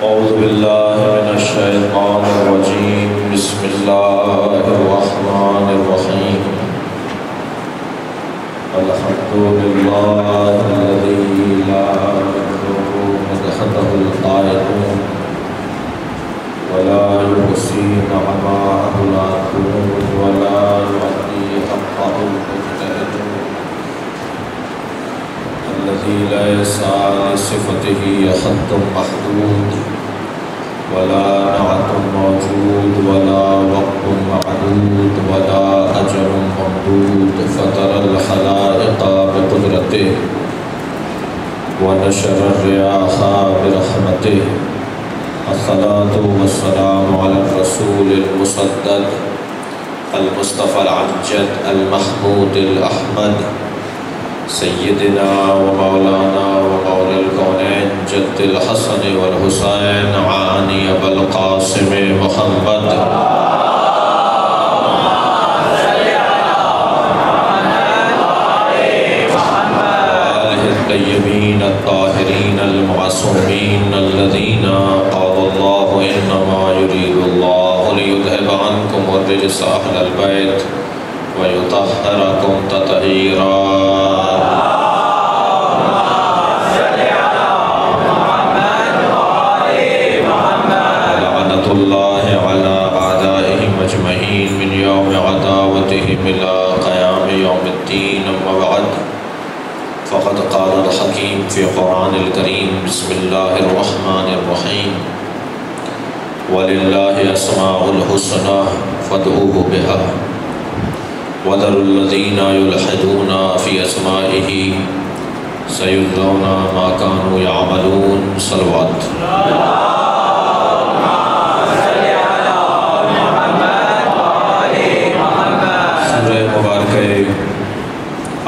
اعوذ باللہ من الشیطان الرجیم بسم اللہ الرحمن الرحیم الحمد للہ الذی لا يضر مدحته القائلون ولا يحصي نعماءه العاقلون ولا يعطي حقه المجتهدون الذي ليس لصفته خط محدود ولا نعت موجود ولا وقت معدود ولا أجل ممدود فطر الخلائق بقدرته ونشر الرياح برحمته الصلاة والسلام على الرسول المصدق المصطفى العجد المحمود الأحمد سیدنا و مولانا و مولا الکونین جد الحسن والحسین عانی ابو القاسم محمد آلہ الطیبین الطاہرین المعصومین الذین قال اللہ انما يريد اللہ لیذهب عنکم الرجس اہل البیت ویطہرکم تطہیرا اللہ علی اعدائهم اجمعین من یوم عداوتهم الى قیام یوم الدین اما بعد فقد قال الحکیم فی قرآن الکریم بسم اللہ الرحمن الرحیم وَلِلَّهِ أَسْمَاءُ الْحُسْنَى فَادْعُوهُ بِهَا وَذَرُوا الَّذِينَ يُلْحِدُونَ فِي أَسْمَائِهِ سَيُجْزَوْنَ مَا كَانُوا يَعْمَلُونَ صلوات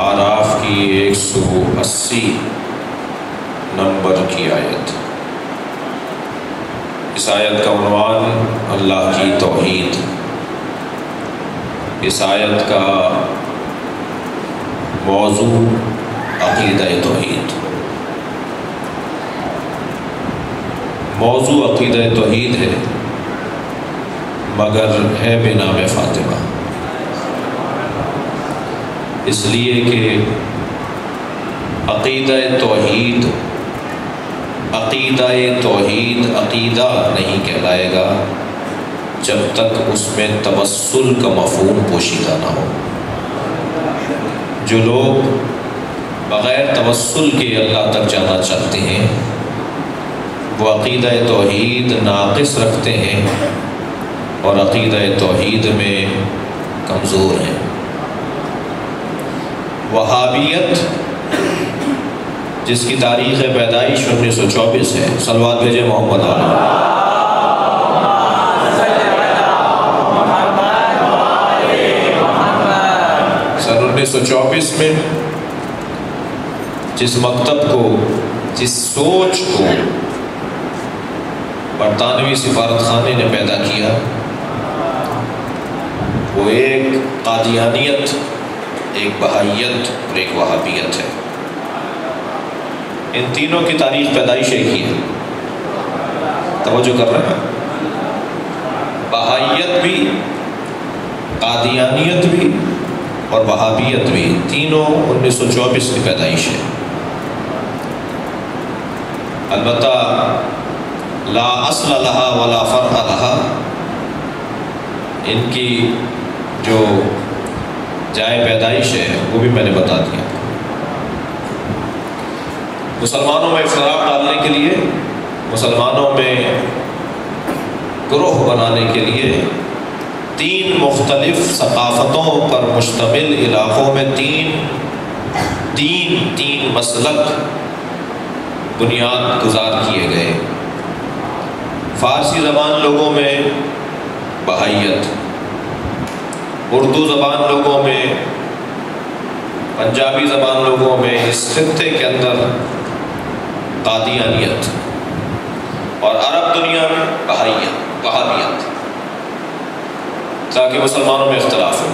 آراف کی 180 نمبر کی آیت۔ اس آیت کا عنوان اللہ کی توحید، اس آیت کا موضوع عقیدہ توحید۔ موضوع عقیدہ توحید ہے مگر ہے بنام فاطمہ، اس لیے کہ عقیدہ توحید عقیدہ نہیں کہلائے گا جب تک اس میں توسل کا مفہوم پوشیدہ نہ ہو۔ جو لوگ بغیر توسل کے اللہ تک جانا چاہتے ہیں وہ عقیدہ توحید ناقص رکھتے ہیں اور عقیدہ توحید میں کمزور ہیں۔ وہابیت جس کی تاریخ پیدائش 1924 ہے، صلوات بھیجے محمد علیہ، سن 1924 میں جس مکتب کو، جس سوچ کو برطانوی سفارت خانے نے پیدا کیا وہ ایک قادیانیت، ایک بہائیت اور ایک وہابیت ہے۔ ان تینوں کی تاریخ پیدائش ایک ہی ہے، توجہ کر رہے ہیں؟ بہائیت بھی، قادیانیت بھی اور وہابیت بھی، تینوں 1924 کی پیدائش ہے۔ البتہ لا اصل لہا ولا فرع لہا، ان کی جو جائے پیدائش ہے وہ بھی میں نے بتا دیا۔ مسلمانوں میں اختلاف ڈالنے کے لیے، مسلمانوں میں گروہ بنانے کے لیے، تین مختلف ثقافتوں پر مشتمل علاقوں میں تین مسلک بنیاد گزار کیے گئے۔ فارسی زبان لوگوں میں بہائیت، اردو زبان لوگوں میں، پنجابی زبان لوگوں میں، اس خطے کے اندر قادیانیت، اور عرب دنیا میں وہابیت، تاکہ مسلمانوں میں اختلاف ہو۔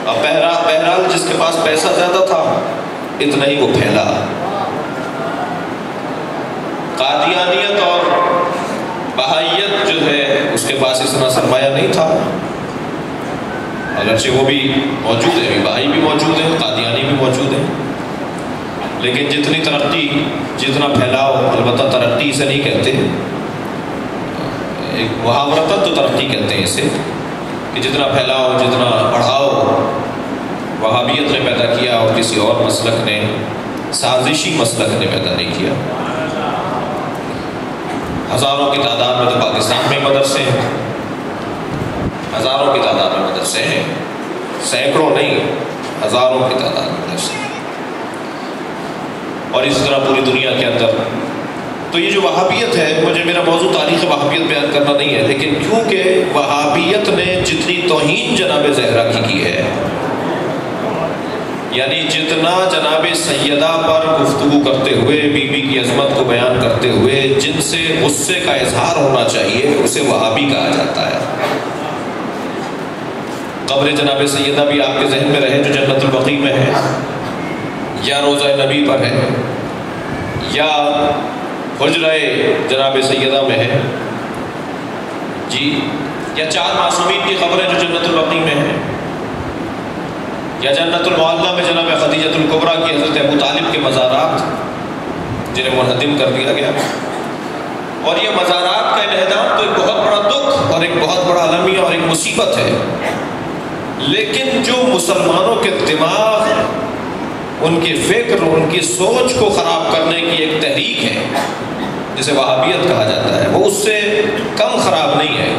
اب بہرحال جس کے پاس پیسہ زیادہ تھا اتنا ہی وہ پھیلا۔ قادیانیت اور پاس اتنا سرمایہ نہیں تھا، اگرچہ وہ بھی موجود ہے، بھائی بھی موجود ہیں، قادیانی بھی موجود ہیں، لیکن جتنی ترقی، جتنا پھیلاؤ، البتہ ترقی اسے نہیں کہتے، ایک محاورتاً تو ترقی کہتے ہیں اسے، کہ جتنا پھیلاؤ، جتنا بڑھاؤ وہابیت نے پیدا کیا اور کسی اور مسلک نے، سازشی مسلک نے پیدا نہیں کیا۔ ہزاروں کی تعداد میں تو پاکستان میں مدرسے ہیں، ہزاروں کی تعداد میں مدرسے ہیں، سینکڑوں نہیں، ہزاروں کی تعداد میں مدرسے ہیں، اور اس طرح پوری دنیا کے اندر۔ تو یہ جو وہابیت ہے، مجھے میرا موضوع تاریخ وہابیت بیان کرنا نہیں ہے، لیکن کیونکہ وہابیت نے جتنی توہین جناب زہرا کی ہے، یعنی جتنا جناب سیدہ پر گفتگو کرتے ہوئے، بی بی کی عظمت کو بیان کرتے ہوئے جن سے غصے کا اظہار ہونا چاہیے، اسے وہابی کہا جاتا ہے۔ قبر جناب سیدہ بھی آپ کے ذہن میں رہے جو جنت البقیع میں ہے، یا روضہ نبی پر ہے، یا حجرہ جناب سیدہ میں ہے، جی، یا 4 معصومین کی قبریں جو جنت البقیع میں ہیں، یا جنت المعلیٰ میں جناب خدیجۃ الکبریٰ کی حضرت ابو طالب کے مزارات جنہیں منہدم کر دیا گیا۔ اور یہ مزارات کا انہدام تو ایک بہت بڑا دکھ اور ایک بہت بڑا المیہ اور ایک مصیبت ہے، لیکن جو مسلمانوں کے دماغ، ان کی فکر، ان کی سوچ کو خراب کرنے کی ایک تحریک ہے جسے وہابیت کہا جاتا ہے، وہ اس سے کم خراب نہیں ہے،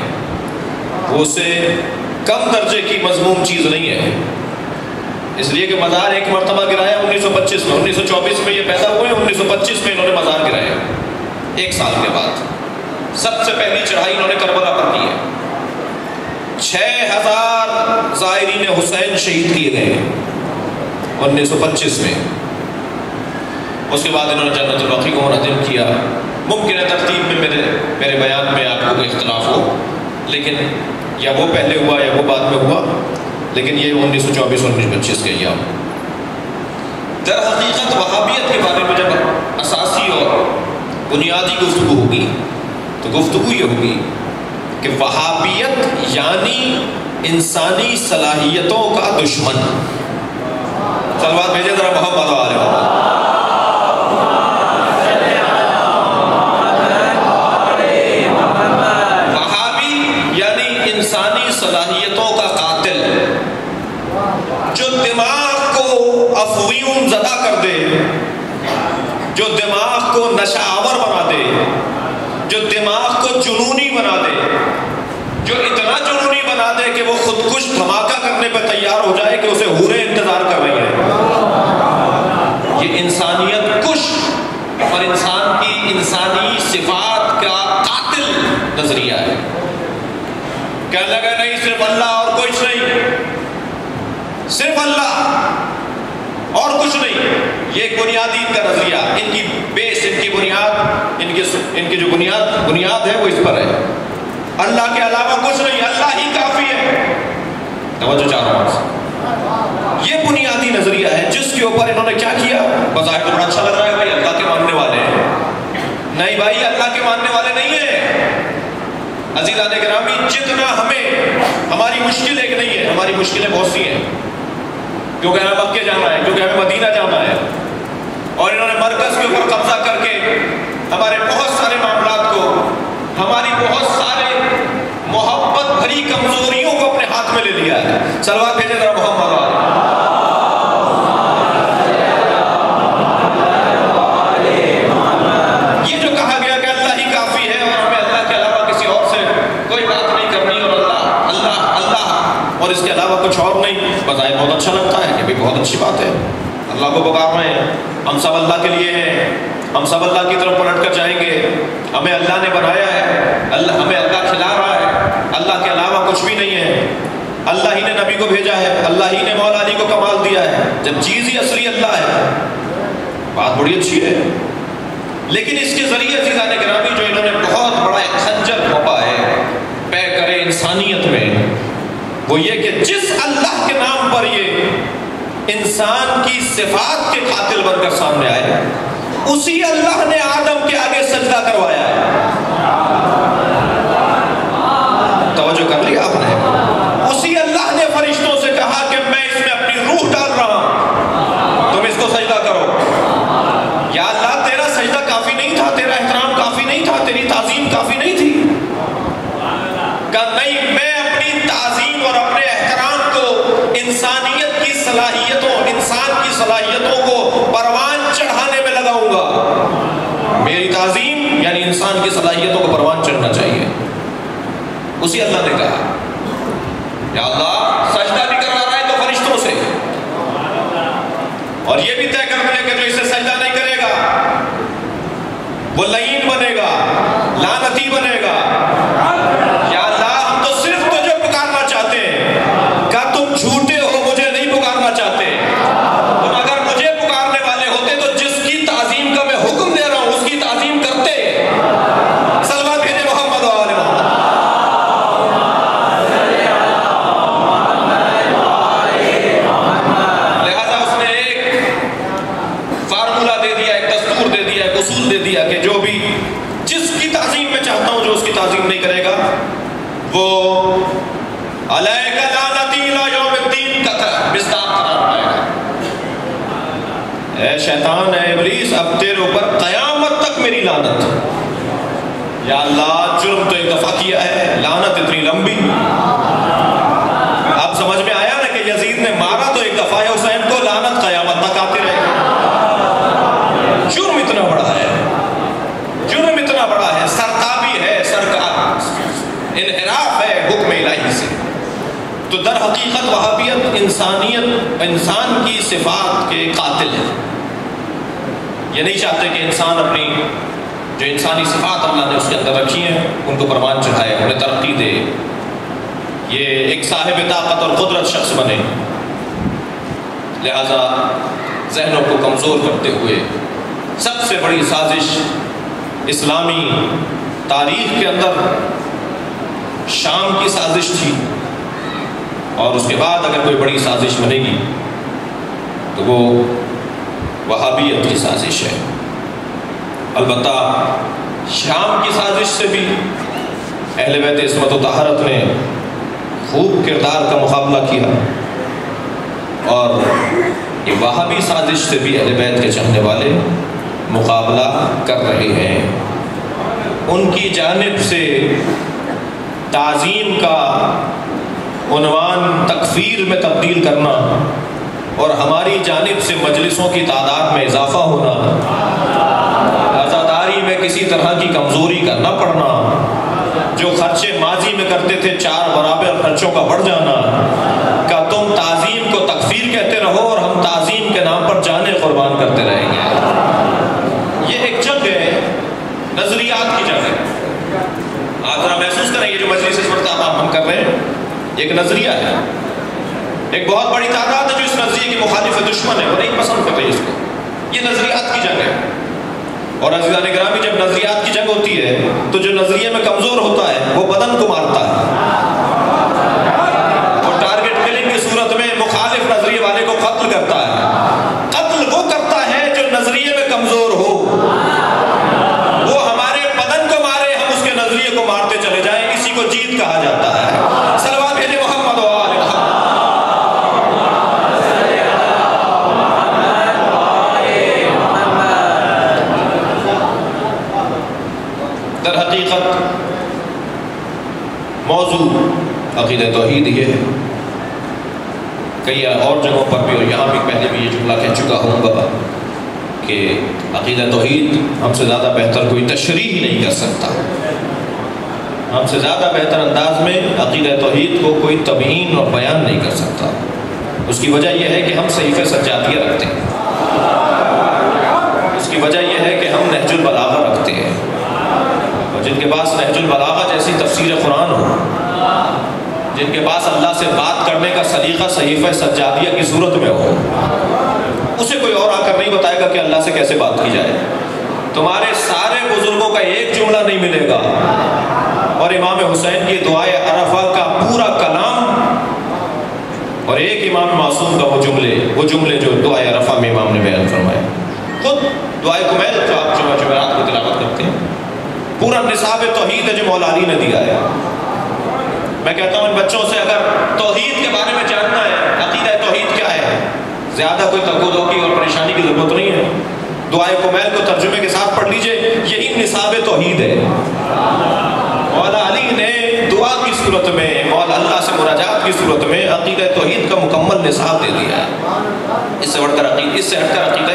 وہ اس سے کم درجے کی مذموم چیز نہیں ہے، اس لیے کہ مزار ایک مرتبہ گرایا 1925 میں، 1924 میں یہ پیدا ہوئے، 1925 میں انہوں نے مزار گرایا، 1 سال کے بعد سب سے پہلی چڑھائی انہوں نے کربلا پر کی ہے، 6000 زائرین حسین شہید کیے گئے 1925 میں۔ اس کے بعد انہوں نے جنت البقیع کو منہدم کیا۔ ممکن ہے ترتیب میں میرے بیان میں آپ کو کوئی اختلاف ہو، لیکن یا وہ پہلے ہوا یا وہ بعد میں ہوا، لیکن یہ 1924-1925 کے ایام۔ در حقیقت وہابیت کے بارے میں جب اساسی اور بنیادی گفتگو ہوگی تو گفتگو یہ ہوگی کہ وہابیت یعنی انسانی صلاحیتوں کا دشمن۔ صلوات بھیجے ذرا محمد آل محمد۔ وہابی یعنی انسانی صلاحیتوں کا قاتل، جو دماغ کو افیون زدہ کر دے، جو دماغ کو نشہ آور بنا دے، جو دماغ کو جنونی بنا دے، جو اتنا جنونی بنا دے کہ وہ خودکش دھماکہ کرنے پہ تیار ہو جائے کہ اسے حوریں انتظار کر رہی ہیں۔ یہ انسانیت کش اور انسان کی انسانی صفات کا قاتل نظریہ ہے۔ کہنے لگا نہیں صرف اللہ اور کچھ نہیں، صرف اللہ اور کچھ نہیں، یہ ایک بنیادی ان کا نظریہ، ان کی بیس، ان کی بنیاد، ان کی جو بنیاد ہے وہ اس پر ہے، اللہ کے علاوہ کچھ نہیں، اللہ ہی کافی ہے۔ توجہ چاہ رہا ہوں، یہ بنیادی نظریہ ہے جس کے اوپر انہوں نے کیا کیا؟ بظاہر تو بڑا اچھا لگ رہا ہے بھائی اللہ کے ماننے والے ہیں، نہیں بھائی اللہ کے ماننے والے نہیں ہیں۔ عزیزان گرامی، جتنا ہماری مشکل ایک نہیں ہے، ہماری مشکلیں بہت سی ہیں، کیونکہ ہمیں مکے جانا ہے، کیونکہ ہمیں مدینہ جانا ہے، اور انہوں نے مرکز کے اوپر قبضہ کر کے ہمارے بہت سارے معاملات کو، ہماری بہت سارے محبت بھری کمزوریوں کو اپنے ہاتھ میں لے لیا ہے۔ صلوات بھیجے ذرا محمد آل۔ یہ جو کہا گیا کہ اللہ ہی کافی ہے اور ہمیں اللہ کے علاوہ کسی اور سے کوئی بات نہیں کرنی، اور اللہ اور اس کے علاوہ کچھ اور نہیں، بظاہر بہت اچھا لگتا ہے کہ بھی بہت اچھی بات ہے، اللہ کو پکار رہے ہیں، ہم سب اللہ کے لیے ہیں، ہم سب اللہ کی طرف پلٹ کر جائیں گے، ہمیں اللہ نے بنایا ہے، ہمیں اللہ کھلا رہا ہے، اللہ کے علاوہ کچھ بھی نہیں ہے، اللہ ہی نے نبی کو بھیجا ہے، اللہ ہی نے مولا علی کو کمال دیا ہے، جب چیز ہی اصلی اللہ ہے، بات بڑی اچھی ہے۔ لیکن اس کے ذریعے عزیزان گرامی جو انہوں نے بہت بڑا ایک خنجر گھونپا ہے پے کرے انسانیت میں، وہ یہ کہ جس اللہ کے نام پر یہ انسان کی صفات کے قاتل بن کر سامنے آئے، اسی اللہ نے آدم کے آگے سجدہ کروایا ہے۔ تعظیم یعنی انسان کی صلاحیتوں کو پروان چڑھنا چاہیے. اسی اللہ نے کہا یا اللہ سجدہ بھی کروا رہا ہے تو فرشتوں سے, اور یہ بھی طے کر دیا کہ جو اسے سجدہ نہیں کرے گا وہ لعین بنے گا, لعنتی بنے گا. یا اللہ ہم تو صرف تجھے پکارنا چاہتے ہیں, کیا تم جھوٹے ہو, مجھے نہیں پکارنا چاہتے. تم اگر مجھے پکارنے والے ہوتے تو جس کی تعظیم کا میں حکم دے رہا ہوں اس کی تعظیم کرتے. صلوات بھیجے محمد و آل محمد. لہذا اس نے ایک فارمولہ دے دیا, ایک دستور دے دیا, ایک اصول دے دیا کہ جو بھی جس کی تعظیم میں چاہتا ہوں جو اس کی تعظیم نہیں کرے گا وہ علیک لعنتی الی یوم الدین کا مصداق قرار پائے گا. اے شیطان, اے ابلیس, اب تیرے اوپر قیامت تک میری لعنت. یا اللہ جرم تو ایک دفعہ کیا ہے, لعنت اتنی لمبی. اب سمجھ میں آیا نا کہ یزید نے مارا تو ایک دفعہ ہے, حسین کو لعنت قیامت تک آتی رہے گی. جرم اتنا بڑا ہے, جرم اتنا بڑا ہے, سرتابی ہے, سرکار انحراف ہے حکم الہی سے. تو در حقیقت وہابیت انسانیت, انسان کی صفات کے قاتل ہے. یہ نہیں چاہتے کہ انسان اپنی جو انسانی صفات اللہ نے اس کے اندر رکھی ہیں ان کو پروان چڑھائے, انہیں ترقی دے, یہ ایک صاحب طاقت اور قدرت شخص بنے. لہذا ذہنوں کو کمزور کرتے ہوئے سب سے بڑی سازش اسلامی تاریخ کے اندر شام کی سازش تھی, اور اس کے بعد اگر کوئی بڑی سازش بنے گی تو وہ وہابیت کی سازش ہے. البتہ شام کی سازش سے بھی اہل بیت عصمت و طہارت نے خوب کردار کا مقابلہ کیا, اور یہ وہابی سازش سے بھی اہل بیت کے چاہنے والے مقابلہ کر رہے ہیں. ان کی جانب سے تعظیم کا عنوان تکفیر میں تبدیل کرنا اور ہماری جانب سے مجلسوں کی تعداد میں اضافہ ہونا, عزاداری میں کسی طرح کی کمزوری کا نہ پڑنا, جو خرچے ماضی میں کرتے تھے 4 برابر خرچوں کا بڑھ جانا, کہ تم تعظیم کو تکفیر کہتے رہو اور ہم تعظیم کے نام پر جانیں قربان کرتے رہیں گے. یہ ایک جنگ ہے, نظریات کی جنگ ہے. آپ ذرا محسوس کریں, یہ جو مجلس اس وقت ہم کر رہے ہیں ایک نظریہ ہے, ایک بہت بڑی تعداد ہے جو اس نظریے کی مخالف دشمن ہے, وہ نہیں پسند کرتے اس کو. یہ نظریات کی جنگ ہے, اور عزیزان گرامی جب نظریات کی جنگ ہوتی ہے تو جو نظریے میں کمزور ہوتا ہے وہ بدن کو مارتا ہے, اور ٹارگٹ کلنگ کی صورت میں مخالف نظریے والے کو قتل کرتا ہے. قتل وہ کرتا ہے جو نظریے میں کمزور ہو, وہ ہمارے بدن کو مارے, ہم اس کے نظریے کو مارتے چلے جائیں, اسی کو جیت کہا جاتا ہے. صلوات بھیجے محمد و آل محمد. در حقیقت موضوع عقیدہ توحید یہ ہے. کئی اور جگہوں پر بھی اور یہاں بھی پہلے بھی یہ جملہ کہہ چکا ہوں گا کہ عقیدہ توحید ہم سے زیادہ بہتر کوئی تشریح ہی نہیں کر سکتا. ہم سے زیادہ بہتر انداز میں عقیدہ توحید کو کوئی تبیین اور بیان نہیں کر سکتا. اس کی وجہ یہ ہے کہ ہم صحیفہ سجادیہ رکھتے ہیں, اس کی وجہ یہ ہے کہ ہم نہج البلاغہ رکھتے ہیں, اور جن کے پاس نہج البلاغہ جیسی تفسیر قرآن ہو, جن کے پاس اللہ سے بات کرنے کا سلیقہ صحیفہ سجادیہ کی صورت میں ہو, اسے کوئی اور آ کر نہیں بتائے گا کہ اللہ سے کیسے بات کی جائے. تمہارے سارے بزرگوں کا ایک جملہ نہیں ملے گا, اور امام حسین کی دعائے عرفہ کا پورا کلام, اور ایک امام معصوم کا وہ جملے جو دعائے عرفہ میں امام نے بیان فرمائے. خود دعائے کمیل جو آپ جمعرات کو تلاوت کرتے ہیں, پورا نصاب توحید ہے جو مولا علی نے دیا ہے. میں کہتا ہوں ان بچوں سے اگر توحید کے بارے میں جاننا ہے, عقیدہ توحید کیا ہے, زیادہ کوئی تگودوکی اور پریشانی کی ضرورت نہیں ہے. دعائے کمیل کو ترجمے کے ساتھ پڑھ لیجئے, یہی نصاب توحید ہے. مولا علی نے دعا کی صورت میں, مولا اللہ سے مناجات کی صورت میں عقیدہ توحید کا مکمل نصاب دے دیا ہے. اس سے ہٹ کر عقیدہ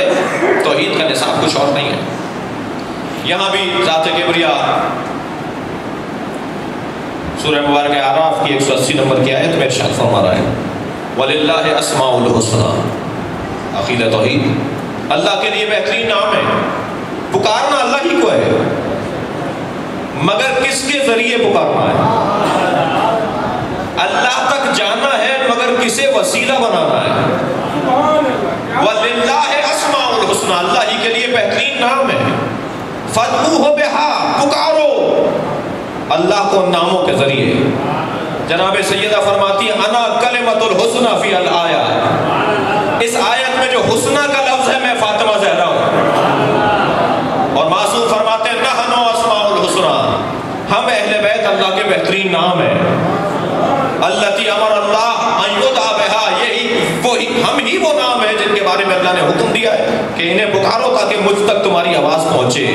توحید کا نصاب کچھ اور نہیں ہے. یہاں بھی ذات کبریا سورہ مبارکہ اعراف کی 180 نمبر کی آیت میں ارشاد فرما رہا ہے وَلِلَّهِ أَسْمَاءُ الْحُسْنَى عقیدہ توحید، اللہ کے لیے بہترین نام ہے، پکارنا اللہ ہی کو ہے، مگر کس کے ذریعے پکارنا ہے؟ اللہ تک جانا ہے مگر کسے وسیلہ بنانا ہے؟ وَلِلَّهِ أَسْمَاءُ الْحُسْنَى، اللہ ہی کے لیے بہترین نام ہے، فَادْعُوهُ بِهَا، پکارو اللہ کو ناموں کے ذریعے۔ جناب سیدہ فرماتی ہیں انا کلمۃ الحسنى فی الآیہ، اس آیت میں جو حسنہ کا لفظ ہے میں فاطمہ زہرا ہوں، اور معصوم فرماتے ہیں نحن اسماء الحسنى، ہم اہل بیت اللہ کے بہترین نام ہیں، التی امر اللہ ان یدعى بها، یہی وہی ہم ہی وہ نام ہیں جن کے بارے میں اللہ نے حکم دیا ہے کہ انہیں پکارو تاکہ مجھ تک تمہاری آواز پہنچے،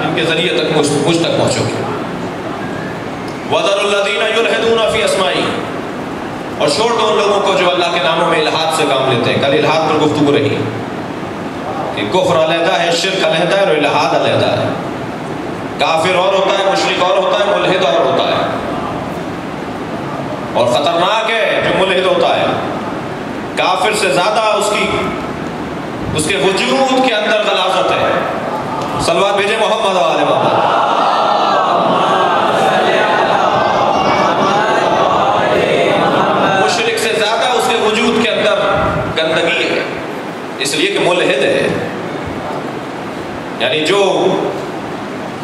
ان کے ذریعے تک مجھ تک پہنچو گے۔ وَذَرُوا الَّذِينَ يُلْحِدُونَ فِي أَسْمَائِهِ، اور چھوڑ دو ان لوگوں کو جو اللہ کے ناموں میں الحاد سے کام لیتے ہیں۔ کل الحاد پر گفتگو رہی کہ کفر علیحدہ ہے، شرک علیحدہ ہے اور الحاد علیحدہ ہے، کافر اور ہوتا ہے، مشرک اور ہوتا ہے، ملحد اور ہوتا ہے، اور خطرناک ہے جو ملحد ہوتا ہے، کافر سے زیادہ اس کے وجود کے اندر غلاظت ہے۔ صلوات بھیجے محمد و آل محمد۔ مشرک سے زیادہ اس کے وجود کے اندر گندگی ہے، اس لیے کہ ملحد ہے، یعنی جو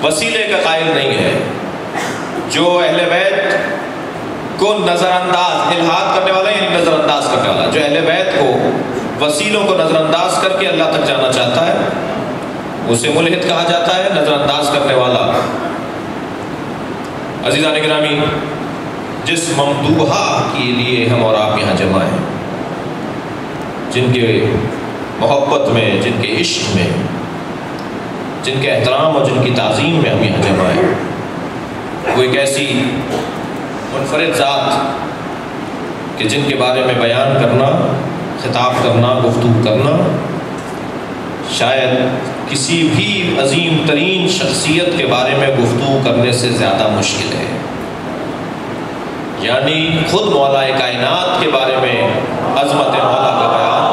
وسیلے کا قائل نہیں ہے، جو اہل بیت کو نظر انداز، الحاد کرنے والا یعنی نظر انداز کرنے والا، جو اہل بیت کو وسیلوں کو نظر انداز کر کے اللہ تک جانا چاہتا ہے اسے ملحد کہا جاتا ہے، نظر انداز کرنے والا۔ عزیزان گرامی، جس ممدوحہ کے لیے ہم اور آپ یہاں جمع ہیں، جن کے محبت میں، جن کے عشق میں، جن کے احترام اور جن کی تعظیم میں ہم یہاں جمع ہیں، وہ ایک ایسی منفرد ذات کہ جن کے بارے میں بیان کرنا، خطاب کرنا، گفتگو کرنا شاید کسی بھی عظیم ترین شخصیت کے بارے میں گفتگو کرنے سے زیادہ مشکل ہے، یعنی خود مولا کائنات کے بارے میں عظمت مولا کا بیان،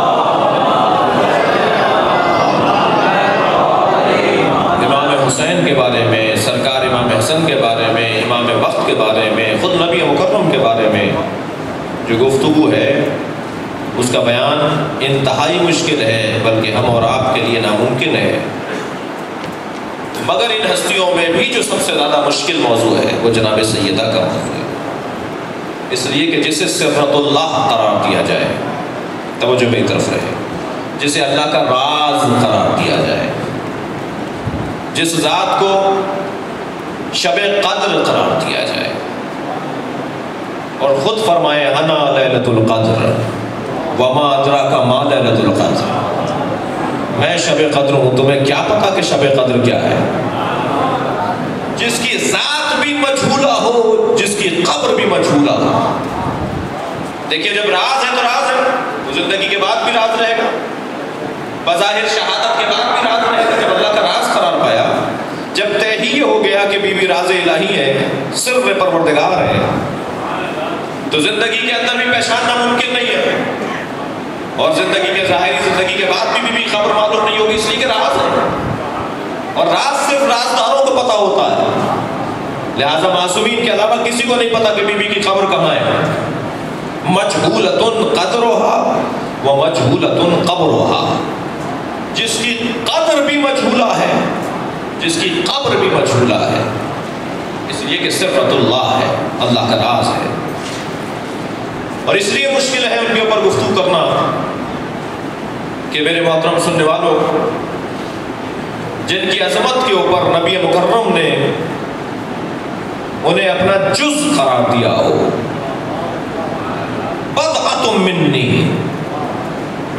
امام حسین کے بارے میں، سرکار امام حسن کے بارے میں، امام وقت کے بارے میں، خود نبی مکرم کے بارے میں جو گفتگو ہے اس کا بیان انتہائی مشکل ہے، بلکہ ہم اور آپ کے لیے ناممکن ہے، مگر ان ہستیوں میں بھی جو سب سے زیادہ مشکل موضوع ہے وہ جناب سیدہ کا موضوع ہے، اس لیے کہ جسے سرۃ اللہ قرار دیا جائے، توجہ میری طرف رہے، جسے اللہ کا راز قرار دیا جائے، جس ذات کو شب قدر قرار دیا جائے، اور خود فرمائے انا لیلۃ القدر وما ادراک ما لیلۃ القدر، میں شب قدر ہوں، تمہیں کیا پتا کہ شب قدر کیا ہے؟ جس کی ذات بھی مجھولہ ہو، جس کی قبر بھی مجھولہ ہو۔ دیکھیے جب راز ہے تو راز ہے، وہ زندگی کے بعد بھی راز رہے گا، بظاہر شہادت کے بعد بھی راز رہے گا۔ جب اللہ کا راز قرار پایا، جب طے ہی ہو گیا کہ بی بی راز الہی ہے، سر پروردگار ہے، تو زندگی کے اندر بھی پہچاننا ممکن نہیں ہے، اور زندگی کے ظاہری زندگی کے بعد بھی بی خبر معلوم نہیں ہوگی، اس لیے کہ راز ہے، اور راز صرف رازداروں کو پتا ہوتا ہے، لہذا معصومین کے علاوہ کسی کو نہیں پتا کہ بی بی کی قبر کہاں ہے۔ مجھولۃ قدرها ومجھولۃ قبرها، جس کی قدر بھی مجھولہ ہے، جس کی قبر بھی مجھولہ ہے، اس لیے کہ صفت اللہ ہے، اللہ کا راز ہے، اور اس لیے مشکل ہے ان کے اوپر گفتگو کرنا کہ میرے محترم سننے والوں، جن کی عظمت کے اوپر نبی مکرم نے انہیں اپنا جز قرار دیا ہو، بضعۃ منی،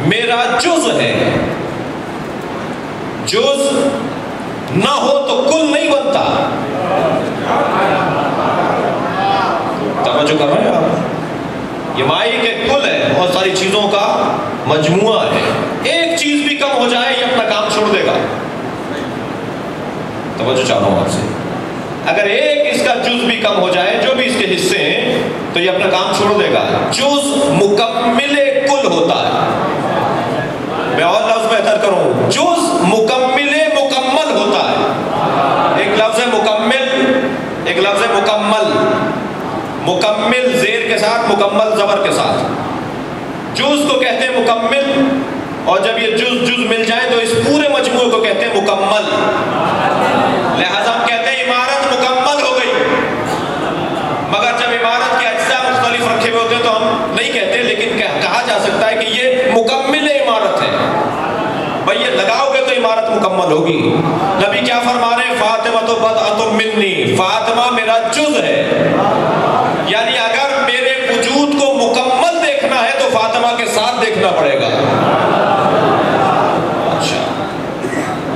میرا جز ہے، جز نہ ہو تو کل نہیں بنتا، توجہ کر رہے ہیں آپ؟ یہ مائی کے کل ہے، بہت ساری چیزوں کا مجموعہ ہے، ایک چیز بھی کم ہو جائے یہ اپنا کام چھوڑ دے گا، توجہ چاہ رہا ہوں آپ سے. اگر ایک اس کا جز بھی کم ہو جائے، جو بھی اس کے حصے ہیں، تو یہ اپنا کام چھوڑ دے گا. جز مکمل کل ہوتا ہے. میں اور لفظ بہتر کروں، جز مکمل مکمل ہوتا ہے. ایک لفظ ہے مکمل، ایک لفظ ہے مکمل. مکمل زیر کے ساتھ، مکمل زبر کے ساتھ. جز کو کہتے ہیں مکمل، اور جب یہ جز مل جائے تو اس پورے مجموعے کو کہتے ہیں مکمل. لہذا ہم کہتے ہیں عمارت مکمل ہو گئی. مگر جب عمارت کے اجزاء مختلف رکھے ہوئے ہوتے ہیں تو ہم نہیں کہتے، لیکن کہا جا سکتا ہے کہ یہ مکمل عمارت ہے. بھئی یہ لگاؤ گے تو عمارت مکمل ہوگی. نبی کیا فرما رہے ہیں؟ فاطمہ تو بضعۃ منی، فاطمہ میرا جز ہے. یعنی اگر میرے وجود کو مکمل دیکھنا ہے تو فاطمہ کے ساتھ دیکھنا پڑے گا. اچھا،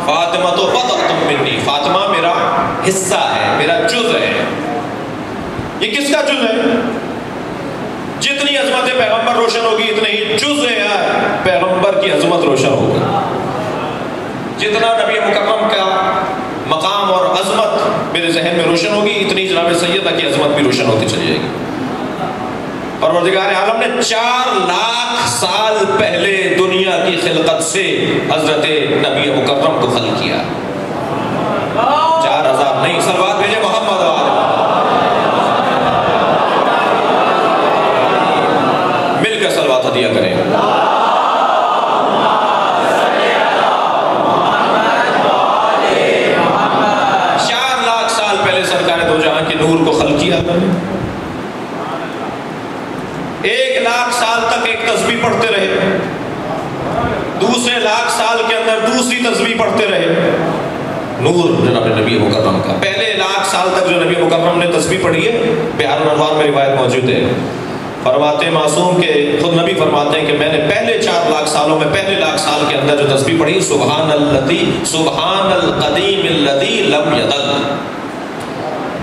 فاطمہ تو بضعۃ منی، فاطمہ میرا حصہ ہے، میرا جز ہے. یہ کس کا جز ہے؟ جتنی عظمت پیغمبر روشن ہوگی اتنے ہی جز پیغمبر کی عظمت روشن ہوگی. جتنا نبی مکرم کا مقام اور عظمت میرے ذہن میں روشن ہوگی، اتنی جناب سیدہ کی عظمت بھی روشن ہوتی چلی جائے گی. پروردگار عالم نے 4 لاکھ سال پہلے دنیا کی خلقت سے حضرت نبی مکرم کو خلق کیا. 4000 نہیں، صلوات بھیجے محمد والے. مل کے صلوات ہدیہ کریں. 4 لاکھ سال پہلے سرکار دو جہاں کے نور کو خلق کیا. 1 لاکھ سال تک ایک تسبیح پڑھتے رہے، دوسرے لاکھ سال کے اندر دوسری تسبیح پڑھتے رہے. نور جناب نبی مکرم کا. پہلے 1 لاکھ سال تک جو نبی مکرم نے تسبیح پڑھی ہے، بہار الانوار میں روایت موجود ہے. فرماتے ہیں معصوم کے خود نبی فرماتے ہیں کہ میں نے پہلے 4 لاکھ سالوں میں، پہلے 1 لاکھ سال کے اندر جو تسبیح پڑھی، سبحان القدیم الذی لم یزل.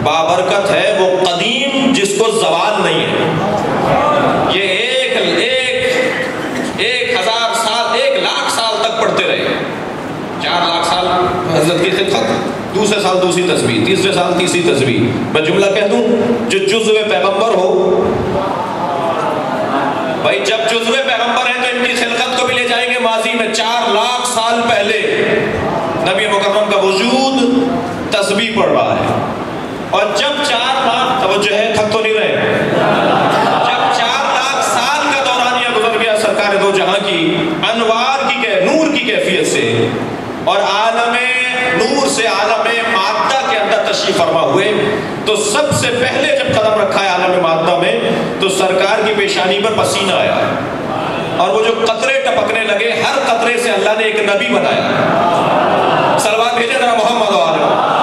بابرکت ہے وہ قدیم جس کو زوال نہیں ہے. یہ 1000 سال، 1 لاکھ سال تک پڑھتے رہے. 4 لاکھ سال حضرت کی خلقت، دوسرے سال دوسری تسبیح، تیسرے سال تیسری تسبیح. میں جملہ کہہ دوں، جو جزو پیغمبر ہو، بھائی جب جزو پیغمبر ہیں تو ان کی خلقت کو بھی لے جائیں گے ماضی میں. 4 لاکھ سال پہلے نبی مکرم کا وجود تسبیح پڑھ رہا ہے. اور جب 4 لاکھ، توجہ ہے، تھک تو نہیں رہے، جب 4 لاکھ سال کا دورانیہ گزر گیا سرکار دو جہاں کی انوار کی نور کی کیفیت سے، اور عالم نور سے عالم مادہ کے اندر تشریف فرما ہوئے، تو سب سے پہلے جب قدم رکھا ہے عالم مادہ میں تو سرکار کی پیشانی پر پسینہ آیا، اور وہ جو قطرے ٹپکنے لگے، ہر قطرے سے اللہ نے ایک نبی بنایا. صلوات بھیجے ذرا محمد و آل محمد.